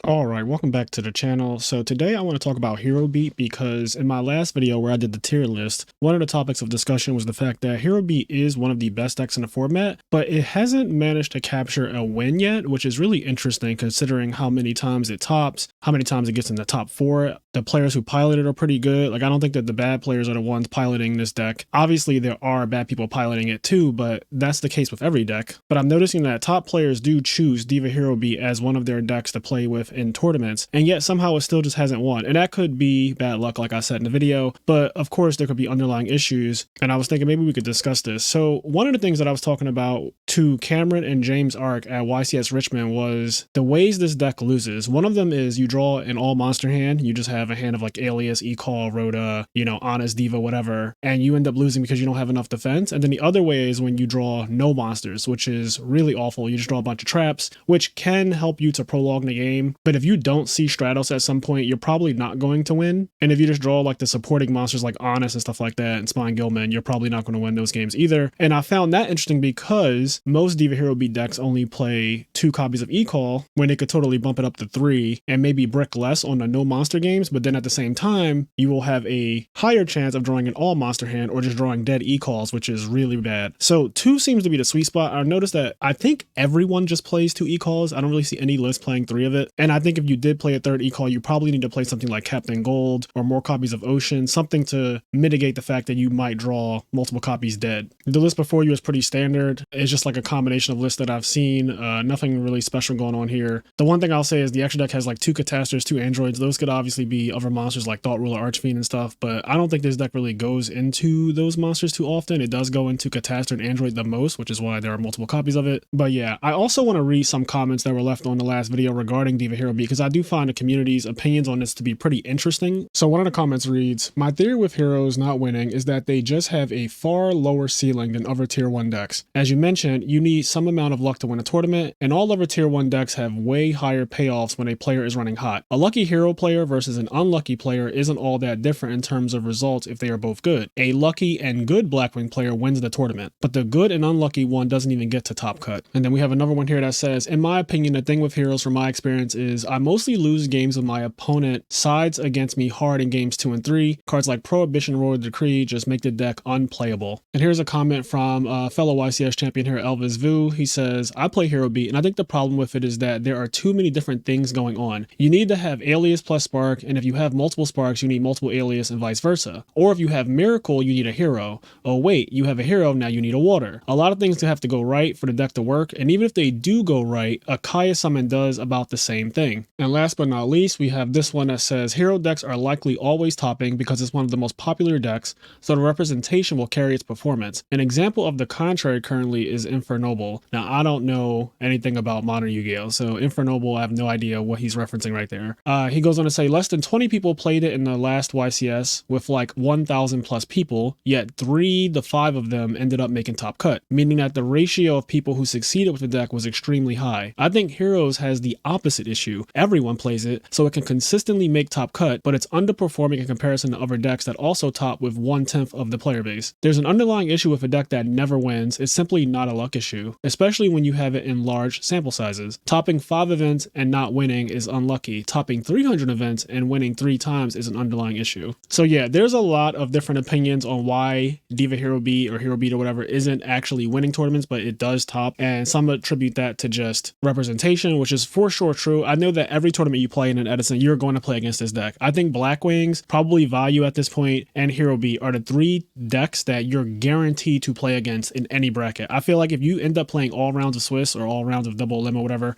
All right, welcome back to the channel. So today I want to talk about Hero Beat because in my last video where I did the tier list, one of the topics of discussion was the fact that Hero Beat is one of the best decks in the format, but it hasn't managed to capture a win yet, which is really interesting considering how many times it tops, how many times it gets in the top 4. The players who pilot it are pretty good. Like, I don't think that the bad players are the ones piloting this deck. Obviously, there are bad people piloting it too, but that's the case with every deck. But I'm noticing that top players do choose Diva Hero Beat as one of their decks to play with in tournaments, and yet somehow it still just hasn't won. And that could be bad luck, like I said in the video, but of course there could be underlying issues, and I was thinking maybe we could discuss this. So one of the things that I was talking about to Cameron and James Ark at YCS Richmond was the ways this deck loses. One of them is you draw an all monster hand, you just have a hand of like Alias, E-Call, Rhoda, Honest, Diva, whatever, and you end up losing because you don't have enough defense. And then the other way is when you draw no monsters, which is really awful. You just draw a bunch of traps, which can help you to prolong the game, but if you don't see Stratos at some point, you're probably not going to win. And if you just draw like the supporting monsters like Honest and stuff like that and Spine Gilman, you're probably not going to win those games either. And I found that interesting because most Diva Hero Beat decks only play 2 copies of E-Call when they could totally bump it up to 3 and maybe brick less on the no monster games, but then at the same time, you will have a higher chance of drawing an all monster hand or just drawing dead E-Calls, which is really bad. So 2 seems to be the sweet spot. I noticed that I think everyone just plays 2 E-Calls. I don't really see any list playing 3 of it. And I think if you did play a 3rd E-Call, you probably need to play something like Captain Gold or more copies of Ocean, something to mitigate the fact that you might draw multiple copies dead. The list before you is pretty standard. It's just like a combination of lists that I've seen. Nothing really special going on here. The one thing I'll say is the extra deck has like 2 Catasters, 2 Androids. Those could obviously be other monsters like Thought Ruler, Archfiend and stuff, but I don't think this deck really goes into those monsters too often. It does go into Cataster and Android the most, which is why there are multiple copies of it. But yeah, I also want to read some comments that were left on the last video regarding Diva Hero Beat because I do find the community's opinions on this to be pretty interesting. So one of the comments reads, "My theory with heroes not winning is that they just have a far lower ceiling than other tier 1 decks. As you mentioned, you need some amount of luck to win a tournament, and all other tier 1 decks have way higher payoffs when a player is running hot. A lucky hero player versus an unlucky player isn't all that different in terms of results if they are both good. A lucky and good Blackwing player wins the tournament, but the good and unlucky one doesn't even get to top cut." And then we have another one here that says, "In my opinion, the thing with heroes from my experience is I mostly lose games when my opponent sides against me hard in games 2 and 3. Cards like Prohibition, Royal Decree just make the deck unplayable." And here's a comment from a fellow YCS champion here, Elvis Vu. He says, "I play Hero Beat, and I think the problem with it is that there are too many different things going on. You need to have Alias plus Spark, and if you have multiple Sparks, you need multiple Alias and vice versa. Or if you have Miracle, you need a hero. Oh wait, you have a hero, now you need a water. A lot of things have to go right for the deck to work, and even if they do go right, a Kaya Summon does about the same thing." And last but not least, we have this one that says, "Hero decks are likely always topping because it's one of the most popular decks, so the representation will carry its performance. An example of the contrary currently is Infernoble." Now, I don't know anything about modern Yu-Gi-Oh! So Infernoble, I have no idea what he's referencing right there. He goes on to say, "Less than 20 people played it in the last YCS with like 1,000 plus people, yet 3 to 5 of them ended up making top cut, meaning that the ratio of people who succeeded with the deck was extremely high. I think Heroes has the opposite issue. Everyone plays it, so it can consistently make top cut, but it's underperforming in comparison to other decks that also top with 1/10 of the player base. There's an underlying issue with a deck that never wins. It's simply not a luck issue, especially when you have it in large sample sizes. Topping 5 events and not winning is unlucky. Topping 300 events and winning 3 times is an underlying issue." So yeah, there's a lot of different opinions on why Diva Hero Beat or Hero Beat or whatever isn't actually winning tournaments, but it does top, and some attribute that to just representation, which is for sure true. I know that every tournament you play in an Edison, you're going to play against this deck. I think Blackwings, probably Value at this point, and Hero Beat are the 3 decks that you're guaranteed to play against in any bracket. I feel like if you end up playing all rounds of Swiss or all rounds of Double Limit, whatever,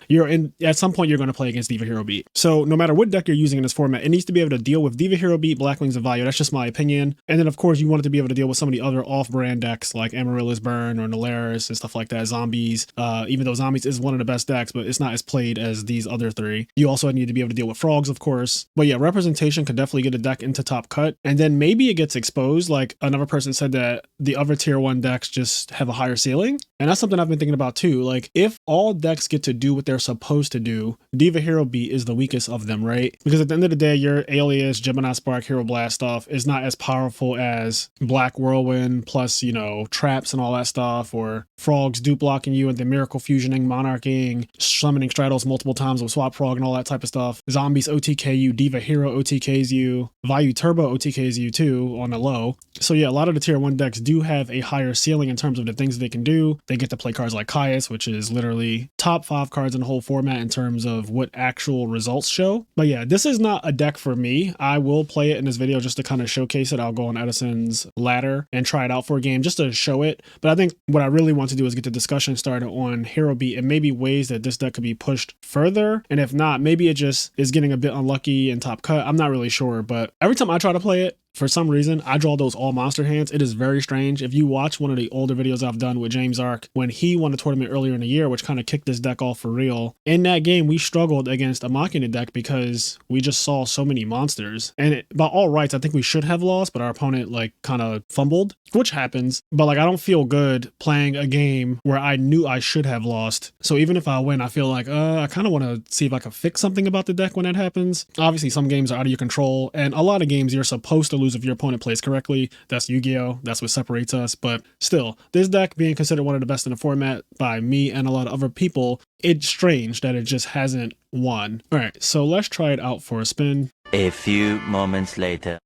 at some point you're going to play against Diva Hero Beat. So no matter what deck you're using in this format, it needs to be able to deal with Diva Hero Beat, Blackwings, and Value. That's just my opinion. And then of course you want it to be able to deal with some of the other off-brand decks like Amaryllis Burn or Nolaris and stuff like that. Zombies, even though Zombies is one of the best decks, but it's not as played as these other 3. You also need to be able to deal with Frogs, of course. But yeah, representation could definitely get a deck into top cut, and then maybe it gets exposed. Like another person said that the other tier 1 decks just have a higher ceiling, and that's something I've been thinking about too. Like if all decks get to do what they're supposed to do, Diva Hero Beat is the weakest of them, right? Because at the end of the day, your Alias, Gemini Spark, Hero Blast stuff is not as powerful as Black Whirlwind plus, traps and all that stuff, or Frogs dupe blocking you and then Miracle Fusioning, Monarching, summoning Stratos multiple times with swap prog and all that type of stuff. Zombies OTK you, Diva Hero OTKs you, Vayu Turbo OTKs you too on the low. So yeah, a lot of the tier 1 decks do have a higher ceiling in terms of the things they can do. They get to play cards like Caius, which is literally top 5 cards in the whole format in terms of what actual results show. But yeah, this is not a deck for me. I will play it in this video just to kind of showcase it. I'll go on Edison's ladder and try it out for a game just to show it. But I think what I really want to do is get the discussion started on Hero Beat and maybe ways that this deck could be pushed further. And if not, maybe it just is getting a bit unlucky in top cut. I'm not really sure, but every time I try to play it, for some reason, I draw those all monster hands. It is very strange. If you watch one of the older videos I've done with James Ark, when he won a tournament earlier in the year, which kind of kicked this deck off for real, in that game, we struggled against a Machina deck because we just saw so many monsters. And by all rights, I think we should have lost, but our opponent like kind of fumbled, which happens. But like, I don't feel good playing a game where I knew I should have lost. So even if I win, I feel like, I kind of want to see if I can fix something about the deck when that happens. Obviously, some games are out of your control, and a lot of games you're supposed to lose if your opponent plays correctly. That's YGO. That's what separates us. But still, this deck being considered one of the best in the format by me and a lot of other people, it's strange that it just hasn't won. All right, so let's try it out for a spin. A few moments later.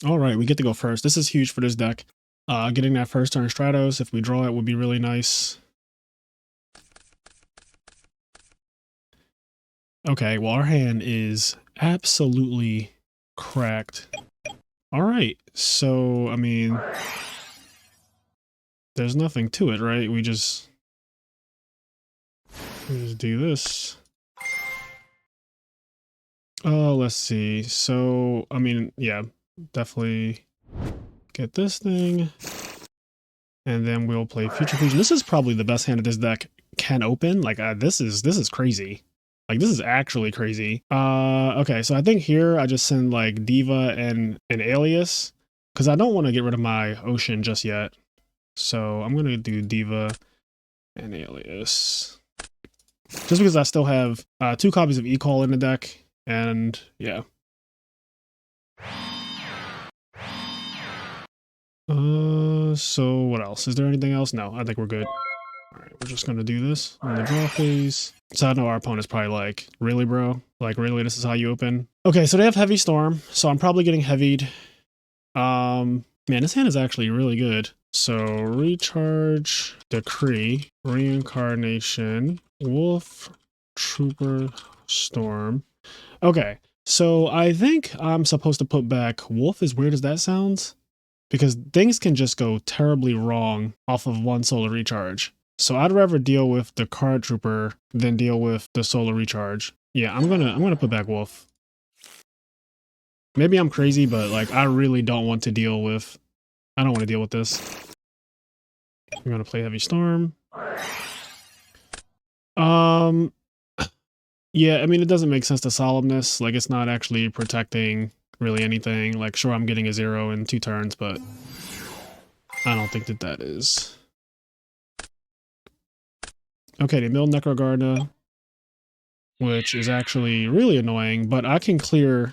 All right, we get to go first. This is huge for this deck. Getting that first turn Stratos, if we draw it, would be really nice. Okay, well, our hand is absolutely cracked. All right, so, I mean, there's nothing to it, right? We just do this. Oh, let's see. So, I mean, yeah, definitely get this thing. And then we'll play Future Fusion. This is probably the best hand that this deck can open. Like, this is crazy. Like, this is actually crazy. Okay, so I think here I just send like Diva and an Alias, because I don't want to get rid of my Ocean just yet. So I'm going to do Diva and Alias. Just because I still have 2 copies of E-Call in the deck, and yeah. So what else? Is there anything else? No, I think we're good. All right, we're just going to do this on the draw phase. So I know our opponent's probably like, really, bro? Like, really, this is how you open? Okay, so they have Heavy Storm, so I'm probably getting heavied. Man, this hand is actually really good. So Recharge, Decree, Reincarnation, Wolf, Trooper, Storm. Okay, so I think I'm supposed to put back Wolf, as weird as that sounds, because things can just go terribly wrong off of one solar recharge. So I'd rather deal with the Card Trooper than deal with the solar recharge. Yeah, I'm gonna put back Wolf. Maybe I'm crazy, but like, I really don't want to deal with, I don't want to deal with this. I'm gonna play Heavy Storm. Yeah, I mean, it doesn't make sense to Solemnness. Like, it's not actually protecting really anything. Like, sure, I'm getting a 0 in 2 turns, but I don't think that is. Okay, they milled Necrogarda, which is actually really annoying, but I can clear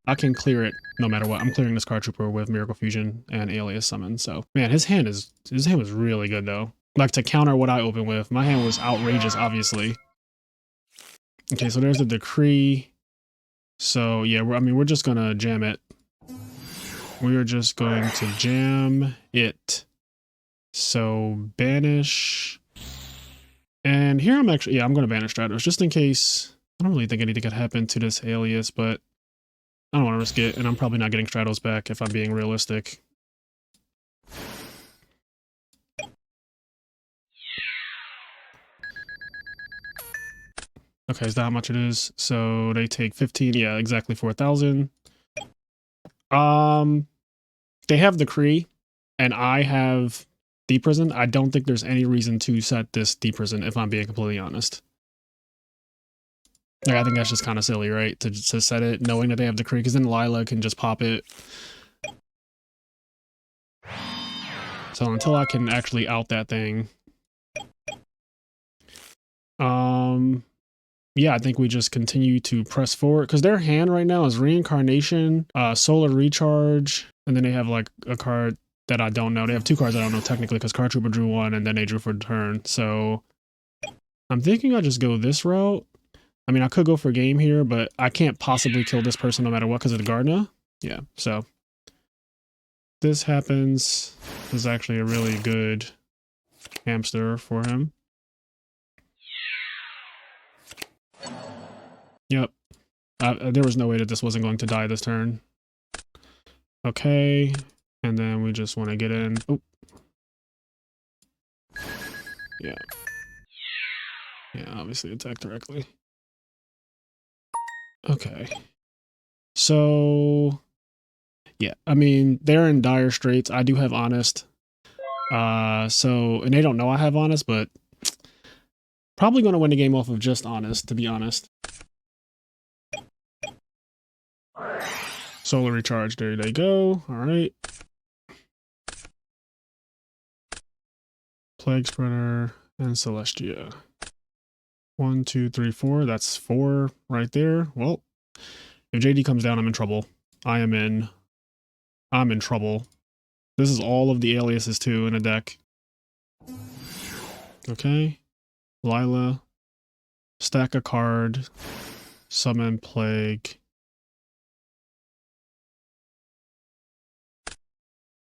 it no matter what. I'm clearing this Card Trooper with Miracle Fusion and Alias Summon. So, man, his hand was really good though. Like, to counter what I open with, my hand was outrageous, obviously. Okay, so there's the Decree. So yeah, we're just gonna jam it. We are just going to jam it. So banish. And here I'm actually, yeah, I'm gonna banish Stratos just in case. I don't really think anything could happen to this Alias, but I don't want to risk it, and I'm probably not getting Stratos back if I'm being realistic. Okay, is that how much it is? So they take 15, yeah, exactly 4,000. They have Decree, and I have Deep Prison. I don't think there's any reason to set this Deep Prison, if I'm being completely honest. Like, I think that's just kind of silly, right? To set it, knowing that they have Decree, because then Lila can just pop it. So until I can actually out that thing. Yeah, I think we just continue to press forward, because their hand right now is Reincarnation, Solar Recharge, and then they have like a card that I don't know. They have 2 cards I don't know technically, because Card Trooper drew 1 and then they drew for a turn. So I'm thinking I'll just go this route. I mean, I could go for game here, but I can't possibly kill this person no matter what because of the Gardner. Yeah, so this happens. This is actually a really good hamster for him. Yep. There was no way that this wasn't going to die this turn. Okay. And then we just want to get in. Oh. Yeah. Yeah, obviously attack directly. Okay. So, yeah, I mean, they're in dire straits. I do have Honest. And they don't know I have Honest, but probably going to win the game off of just Honest, to be honest. Solar Recharge, there they go. All right. Plague Spreader and Celestia. 1, 2, 3, 4. That's 4 right there. Well, if JD comes down, I'm in trouble. I'm in trouble. This is all of the aliases too in a deck. Okay. Lila. Stack a card. Summon Plague.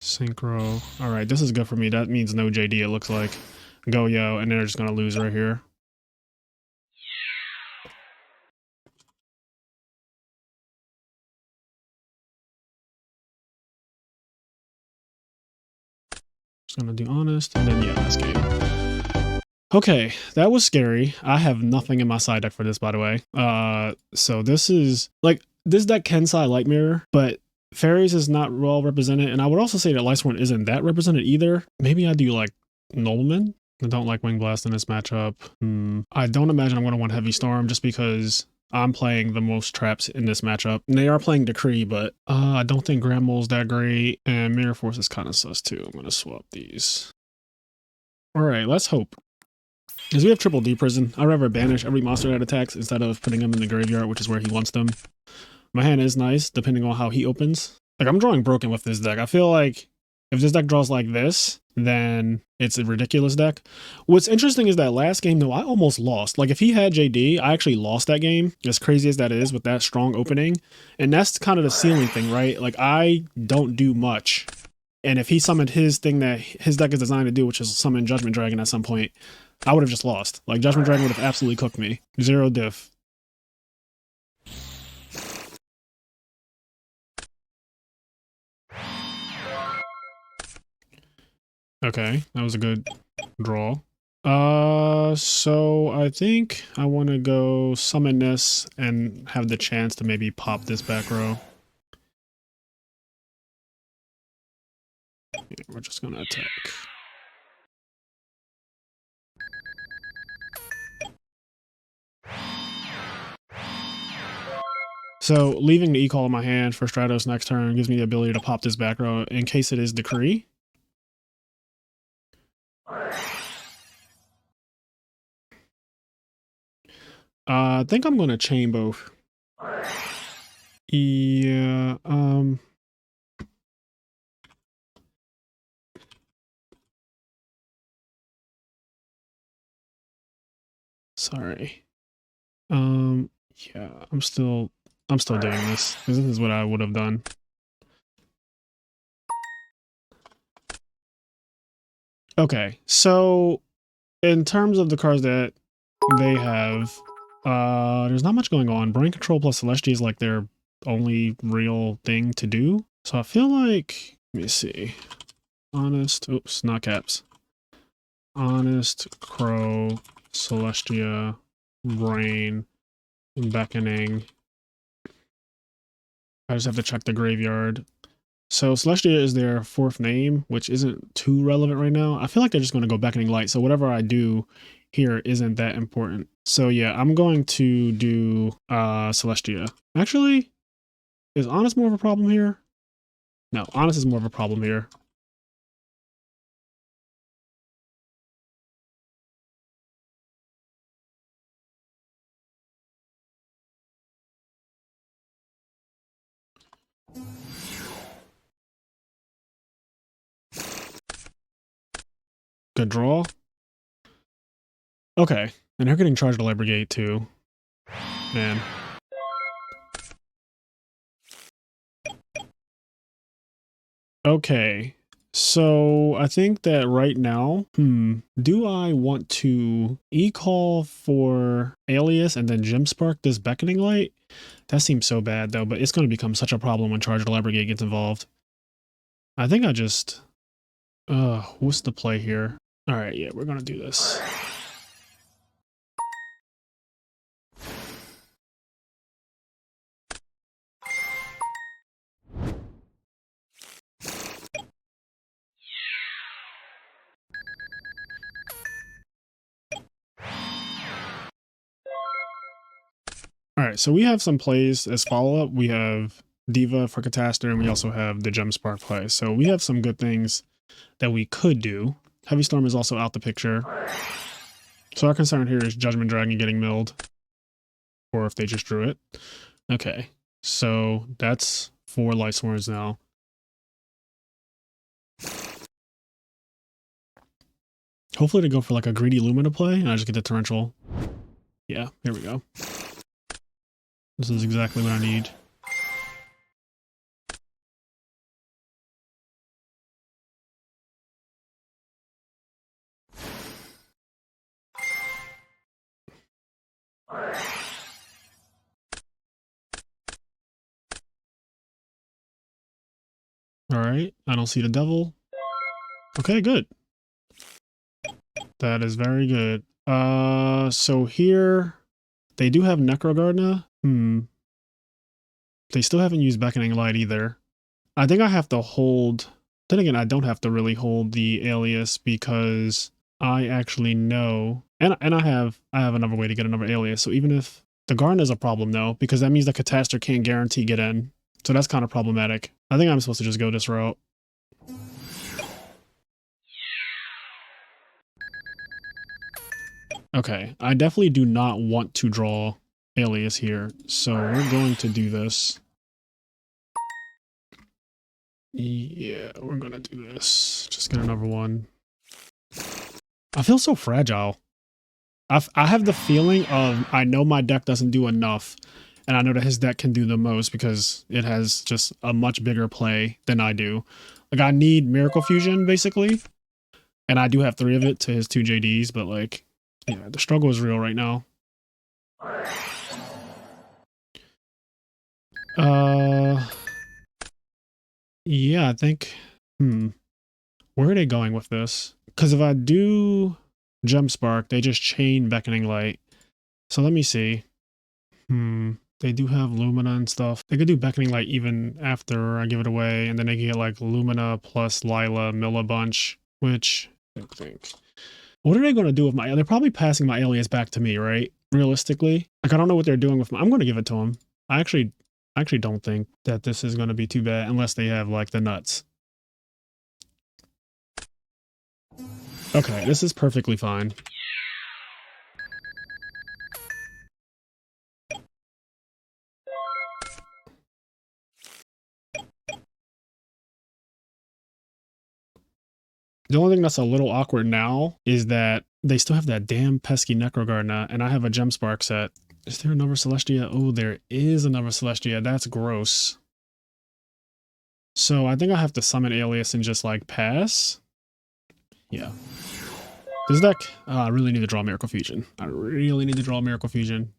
Synchro. Alright, this is good for me. That means no JD, it looks like. Go yo, and they're just gonna lose right here. Just gonna do Honest, and then yeah, escape. Okay, that was scary. I have nothing in my side deck for this, by the way. So this is, like, this deck can side Light Mirror, but Fairies is not well represented, and I would also say that Lightsworn isn't that represented either. Maybe I do, like, Nobleman? I don't like Wing Blast in this matchup. I don't imagine I'm going to want Heavy Storm just because I'm playing the most traps in this matchup. And they are playing Decree, but I don't think Grand Mole's that great, and Mirror Force is kind of sus too. I'm going to swap these. Alright, let's hope. Because we have Triple D Prison, I'd rather banish every monster that attacks instead of putting them in the graveyard, which is where he wants them. My hand is nice, depending on how he opens. Like, I'm drawing broken with this deck. I feel like if this deck draws like this, then it's a ridiculous deck. What's interesting is that last game, though, I almost lost. Like, if he had JD, I actually lost that game, as crazy as that is with that strong opening. And that's kind of the ceiling thing, right? Like, I don't do much. And if he summoned his thing that his deck is designed to do, which is summon Judgment Dragon at some point, I would have just lost. Like, Judgment Dragon would have absolutely cooked me. 0 diff. Okay, that was a good draw. So I think I want to go summon this and have the chance to maybe pop this back row. Yeah, we're just gonna attack. So leaving the E-Call in my hand for Stratos next turn gives me the ability to pop this back row in case it is Decree. I think I'm going to chain both. Yeah, sorry. Yeah, I'm still doing this because this is what I would have done. Okay, so in terms of the cards that they have, there's not much going on. Brain Control plus Celestia is like their only real thing to do. So I feel like, let me see. Honest, oops, not caps. Honest, Crow, Celestia, Brain, Beckoning. I just have to check the graveyard. So Celestia is their 4th name, which isn't too relevant right now. I feel like they're just going to go Beckoning Light. So whatever I do here isn't that important. So yeah, I'm going to do Celestia. Actually, is Honest more of a problem here? No, Honest is more of a problem here. Good draw. Okay, and they're getting charged to Light Brigade too. Man. Okay. So I think that right now, do I want to e-call for Alias and then Gem Spark this beckoning light? That seems so bad though, but it's going to become such a problem when Charge the Lab Brigade gets involved. I think I just, what's the play here? All right, yeah, we're going to do this. All right, so we have some plays as follow-up. We have Diva for Catastor, and we also have the Gem Spark play. So we have some good things that we could do. Heavy Storm is also out the picture. So our concern here is Judgment Dragon getting milled, or if they just drew it. Okay, so that's 4 Light Swords now. Hopefully they go for like a greedy Lumina play, and I just get the Torrential. Yeah, here we go. This is exactly what I need. All right, I don't see the devil. Okay, good. That is very good. So here they do have Necrogardna. They still haven't used Beckoning Light either. I think I have to hold. Then again, I don't have to really hold the Alias because I actually know, and I have another way to get another Alias. So even if the Garden is a problem though, because that means the Catastor can't guarantee get in. So that's kind of problematic. I think I'm supposed to just go this route. Okay, I definitely do not want to draw Alias here, so we're going to do this. Yeah, we're gonna do this. Just get another one. I feel so fragile. I have the feeling of I know my deck doesn't do enough, and I know that his deck can do the most because it has just a much bigger play than I do. Like I need Miracle Fusion basically, and I do have 3 of it to his 2 JDs, but like, yeah, the struggle is real right now. Yeah, I think, where are they going with this? Because if I do Gem Spark, they just chain Beckoning Light. So let me see. They do have Lumina and stuff. They could do Beckoning Light even after I give it away, and then they can get like Lumina plus Lila Milla bunch, which I think. What are they going to do with my... They're probably passing my Alias back to me, right? Realistically. Like, I don't know what they're doing with my... I'm going to give it to them. I actually don't think that this is going to be too bad unless they have like the nuts. Okay, this is perfectly fine. The only thing that's a little awkward now is that they still have that damn pesky Necrogardna, and I have a Gem Spark set. Is there another Celestia? Oh, there is another Celestia. That's gross. So I think I have to summon Alias and just like pass. Yeah. This deck, I really need to draw Miracle Fusion. I really need to draw Miracle Fusion.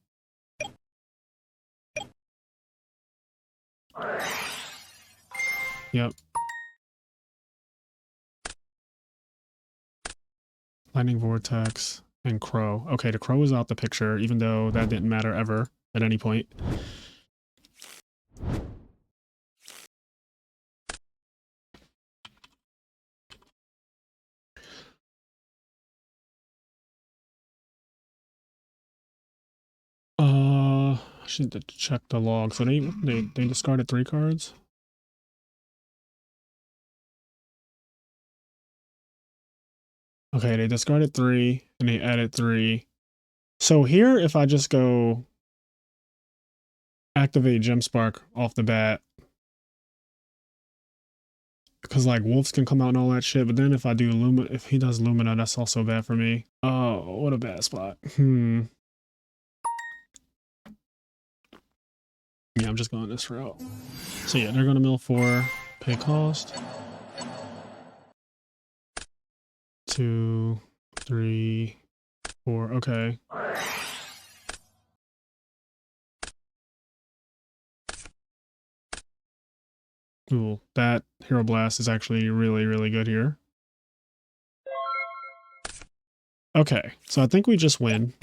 Yep. Lightning Vortex and Crow. Okay, the Crow is out the picture, even though that didn't matter ever at any point. I should check the log. So they discarded 3 cards. Okay, they discarded 3 and they added 3. So here, if I just go activate Gem Spark off the bat, because like wolves can come out and all that shit, but then if I do Lumina, if he does Lumina, that's also bad for me. Oh, what a bad spot. Yeah, I'm just going this route. So yeah, they're going to mill 4, pay cost. 2, 3, 4. Okay. Cool. That Hero Blast is actually really, really good here. Okay, so I think we just win.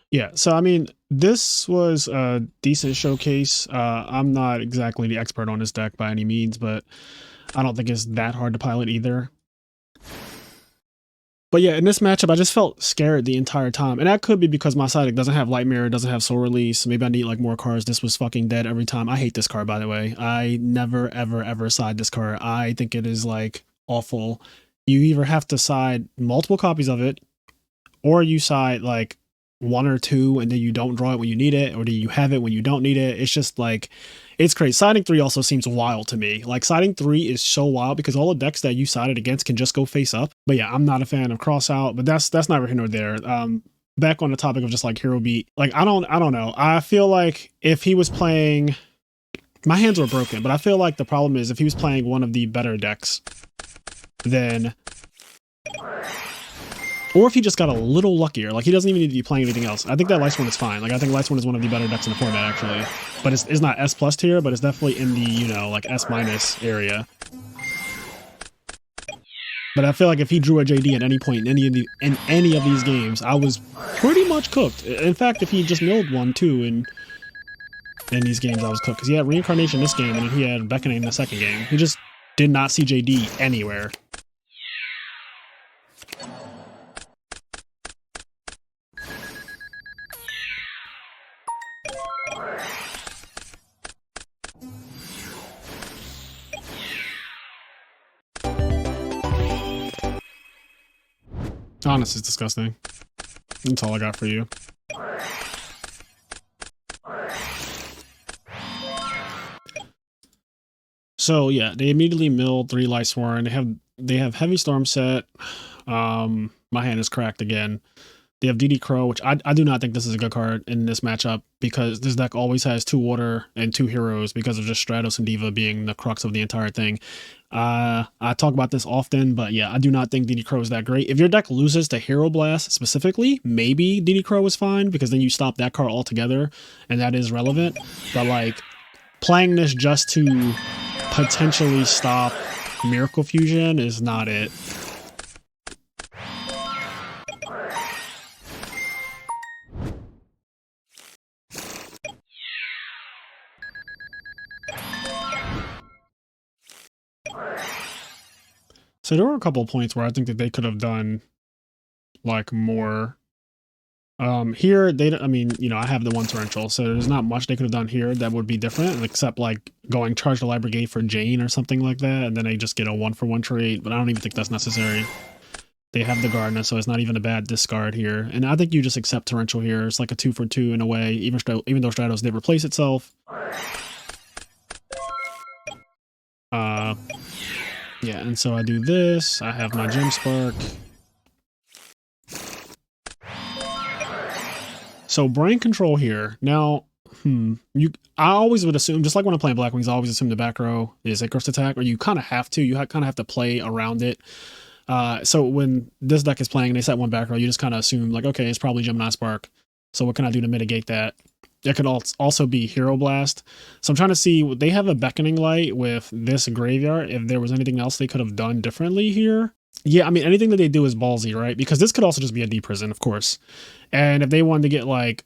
Yeah, so I mean, this was a decent showcase. I'm not exactly the expert on this deck by any means, but I don't think it's that hard to pilot either. But yeah, in this matchup, I just felt scared the entire time. And that could be because my side deck doesn't have Light Mirror, doesn't have Soul Release. Maybe I need like more cards. This was fucking dead every time. I hate this card, by the way. I never, ever, ever side this card. I think it is like awful. You either have to side multiple copies of it, or you side like 1 or 2 and then you don't draw it when you need it, or do you have it when you don't need it? It's just like, it's crazy. Siding 3 also seems wild to me. Like siding 3 is so wild because all the decks that you sided against can just go face up. But yeah, I'm not a fan of cross out, but that's neither here nor there. Back on the topic of just like hero beat, like I don't know. I feel like if he was playing, my hands were broken, but I feel like the problem is if he was playing one of the better decks, then, or if he just got a little luckier, like he doesn't even need to be playing anything else. I think that Lightsworn is fine. Like I think Lightsworn is one of the better decks in the format actually, but it's not S plus tier, but it's definitely in the, you know, like S minus area. But I feel like if he drew a JD at any point in any of these games, I was pretty much cooked. In fact, if he just milled 1 too in these games, I was cooked because he had Reincarnation this game and then he had Beckoning in the second game. He just did not see JD anywhere. Honest is disgusting. That's all I got for you. So yeah, they immediately milled 3 Lightsworn. They have Heavy Storm set. My hand is cracked again. They have DD Crow, which I do not think this is a good card in this matchup because this deck always has 2 water and 2 heroes because of just Stratos and Diva being the crux of the entire thing. I talk about this often, but yeah, I do not think DD Crow is that great. If your deck loses to Hero Blast specifically, maybe DD Crow is fine because then you stop that card altogether and that is relevant. But like playing this just to potentially stop Miracle Fusion is not it. So there were a couple of points where I think that they could have done like more. Here I mean, you know, I have the 1 torrential, so there's not much they could have done here that would be different, except like going charge the Light Brigade for Jane or something like that, and then they just get a 1-for-1 trade. But I don't even think that's necessary. They have the Gardener, so it's not even a bad discard here. And I think you just accept torrential here. It's like a 2-for-2 in a way, even though Stratos did replace itself. Yeah, and so I do this. I have my Gem Spark. So brain control here. Now, I always would assume, just like when I'm playing Black Wings, I always assume the back row is Icarus attack, or you kind of have to. You kind of have to play around it. So when this deck is playing and they set 1 back row, you just kind of assume like, okay, it's probably Gemini Spark. So what can I do to mitigate that? It could also be Hero Blast. So I'm trying to see, they have a Beckoning Light with this graveyard. If there was anything else they could have done differently here. Yeah, I mean, anything that they do is ballsy, right? Because this could also just be a D prison, of course. And if they wanted to get like,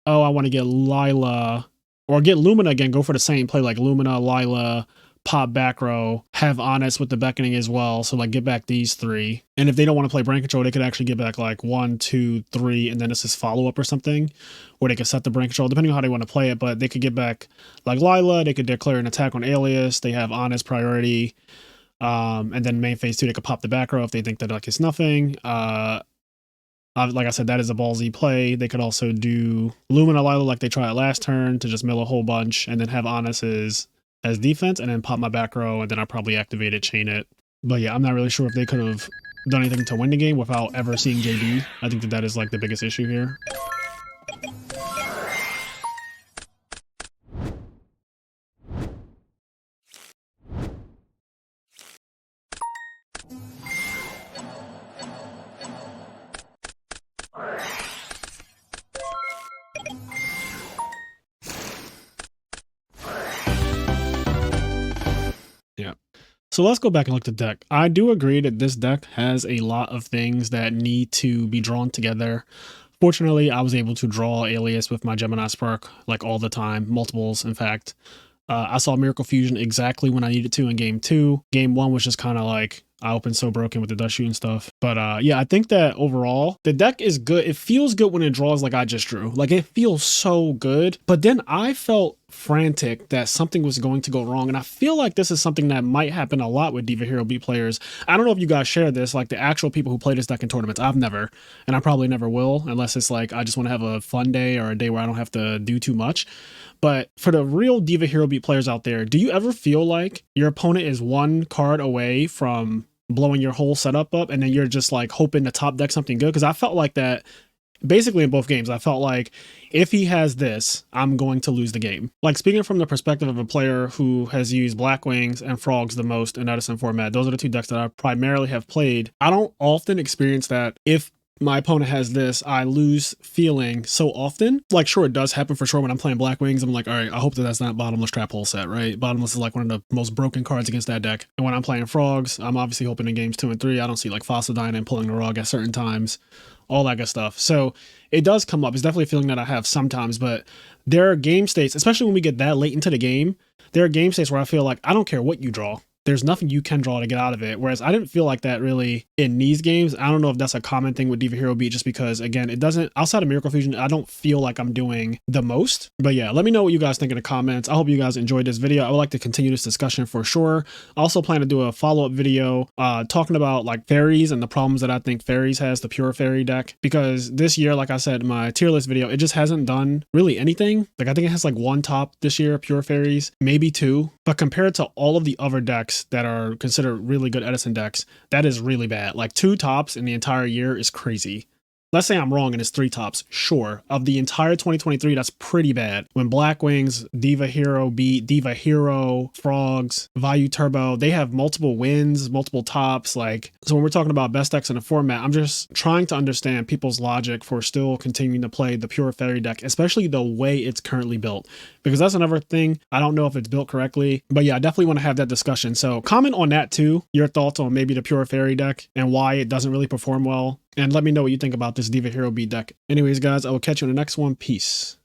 oh, I want to get Lila, or get Lumina again, go for the same play like Lumina, Lila, pop back row, have Honest with the Beckoning as well. So like get back these 3. And if they don't want to play brain control, they could actually get back like 1, 2, 3, and then this is follow up or something, or they could set the brain control depending on how they want to play it. But they could get back like Lila, they could declare an attack on Alias, they have Honest priority. And then main phase 2, they could pop the back row if they think that like it's nothing. Like I said, that is a ballsy play. They could also do Lumina Lilo like they tried last turn to just mill a whole bunch and then have Honest as defense and then pop my back row, and then I probably activate it, chain it. But yeah, I'm not really sure if they could have done anything to win the game without ever seeing JB. I think that is like the biggest issue here. Yeah. So let's go back and look at the deck. I do agree that this deck has a lot of things that need to be drawn together. Fortunately, I was able to draw Alias with my Gemini Spark like all the time, multiples in fact. I saw Miracle Fusion exactly when I needed to in game 2. Game 1 was just kind of like, I opened so broken with the dust shoot and stuff. But yeah, I think that overall, the deck is good. It feels good when it draws like I just drew. Like, it feels so good. But then I felt frantic that something was going to go wrong. And I feel like this is something that might happen a lot with Diva Hero B players. I don't know if you guys share this, like the actual people who play this deck in tournaments. I've never, and I probably never will, unless it's like I just want to have a fun day or a day where I don't have to do too much. But for the real Diva Hero Beat players out there, do you ever feel like your opponent is one card away from blowing your whole setup up and then you're just like hoping to top deck something good? Because I felt like that basically in both games. I felt like if he has this, I'm going to lose the game. Like, speaking from the perspective of a player who has used Black Wings and Frogs the most in Edison format, those are the two decks that I primarily have played. I don't often experience that if my opponent has this, I lose feeling so often. Like, sure, it does happen for sure when I'm playing Black Wings. I'm like, all right, I hope that that's not Bottomless Trap Hole set, right? Bottomless is like one of the most broken cards against that deck. And when I'm playing Frogs, I'm obviously hoping in games 2 and 3, I don't see like Fossildyne and pulling the rug at certain times, all that good stuff. So it does come up. It's definitely a feeling that I have sometimes, but there are game states, especially when we get that late into the game, there are game states where I feel like I don't care what you draw. There's nothing you can draw to get out of it. Whereas I didn't feel like that really in these games. I don't know if that's a common thing with Diva Hero Beat, just because, again, it doesn't, outside of Miracle Fusion, I don't feel like I'm doing the most. But yeah, let me know what you guys think in the comments. I hope you guys enjoyed this video. I would like to continue this discussion for sure. I also plan to do a follow-up video talking about like fairies and the problems that I think fairies has, the pure fairy deck. Because this year, like I said in my tier list video, it just hasn't done really anything. Like, I think it has like 1 top this year, pure fairies, maybe 2. But compared to all of the other decks that are considered really good Edison decks, that is really bad. Like, 2 tops in the entire year is crazy. Let's say I'm wrong and it's 3 tops. Sure. Of the entire 2023, that's pretty bad. When Black Wings, Diva Hero Beat, Diva Hero, Frogs, Vayu Turbo, they have multiple wins, multiple tops. Like, so when we're talking about best decks in the format, I'm just trying to understand people's logic for still continuing to play the pure fairy deck, especially the way it's currently built. Because that's another thing. I don't know if it's built correctly, but yeah, I definitely want to have that discussion. So comment on that too, your thoughts on maybe the pure fairy deck and why it doesn't really perform well. And let me know what you think about this Diva Hero Beat deck. Anyways, guys, I will catch you in the next one. Peace.